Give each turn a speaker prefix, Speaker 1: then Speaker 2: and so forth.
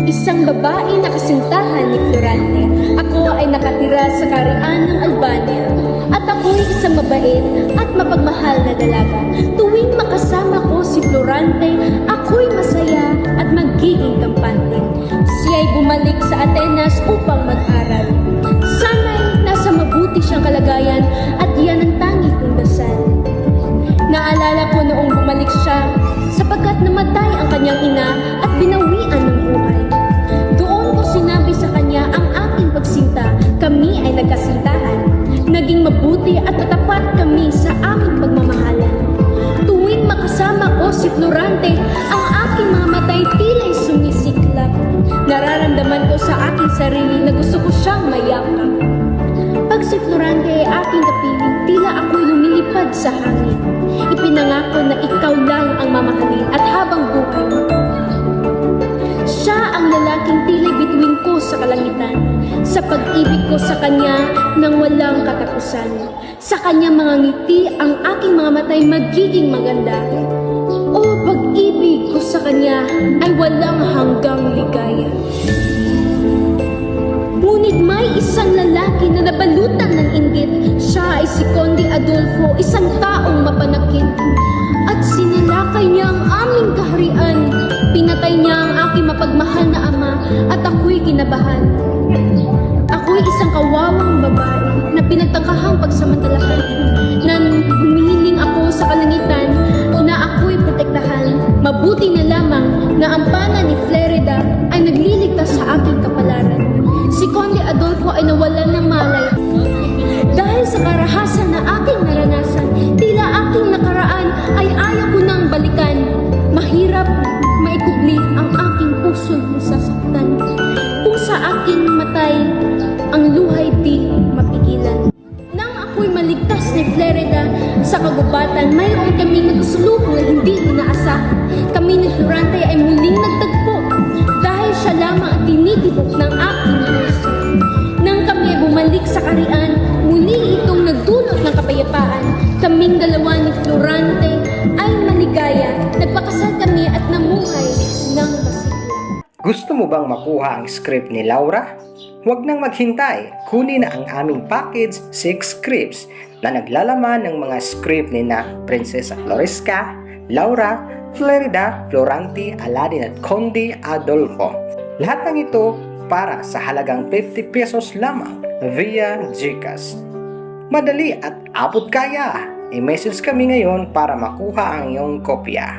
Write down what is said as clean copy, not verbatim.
Speaker 1: isang babae na kasintahan ni Florante. Ako ay nakatira sa Karian ng Albania at ako'y isang mabait at mapagmahal na dalaga. Tuwing makasama ko si Florante, ako'y masaya at magiging kampante. Siya'y bumalik sa Atenas upang mag-aral. Sana'y nasa mabuti siyang kalagayan at yan ang tangi kong dasal. Naalala ko noong bumalik siya sapagkat namatay ang kanyang ina at binawian ng buhay. Doon ko sinabi sa kanya ang aking pagsinta. Kami ay nagkasintahan. Naging mabuti at matapat kami sa aming pagmamahalan. Tuwing makasama ko si Florante, ang aking mga matay tila'y sumisiklap. Nararamdaman ko sa aking sarili na gusto ko siyang mayakap. Pag si Florante ay aking kapiling, tila ako'y lumilipad sa hangin. Ipinangako na ikaw lang ang mamahalin at habang buhay. Siya ang lalaking tila bituin ko sa kalangitan, sa pag-ibig ko sa kanya nang walang katapusan. Sa kanya mga ngiti ang aking mga matay magiging maganda. O pag-ibig ko sa kanya ay walang hanggang ligaya. Ngunit may isang lalaki na nabalutan ng inggit. Siya ay si Conde Adolfo, isang taong mapanakit. At sinalakay niya ang aming kaharian. Pinatay niya ang aking mapagmahal na ama at ako'y kinabahan. Ako'y isang kawawang babae na pinagtakahang pagsamantalahan. Nang humihiling ako sa kalangitan na ako'y protektahan. Mabuti na lamang na ang pana ni Flerida ay nagliligtas sa aking kapalaran. Si Conde Adolfo ay nawalan ng malay. Dahil sa karahasan na aking naranasan, tila aking nakaraan ay ayaw ko nang balikan. Mahirap maikubli ang aking puso'y nasasaktan. Kung sa aking matay, ang luhay di mapigilan. Nang ako'y maligtas ni Flerida sa kagubatan, mayroon kaming nagkasulubong na hindi inaasahan. Kami ni Florante ay muling nagtagpo dahil siya lamang ang tinitibok ng aking puso. Nang kami ay bumalik sa Karian, muli itong nagdulot ng kapayapaan. Kaming dalawa ni Florante ay maligaya. Nagpakasal kami at namuhay ng masigla.
Speaker 2: Gusto mo bang makuha ang script ni Laura? Huwag nang maghintay, kunin na ang aming package 6 scripts na naglalaman ng mga script ni na Prinsesa Floresca, Laura, Flerida, Florante, Aladdin at Conde Adolfo. Lahat ng ito para sa halagang 50 pesos lamang via GCash. Madali at abot kaya! I-message kami ngayon para makuha ang iyong kopya.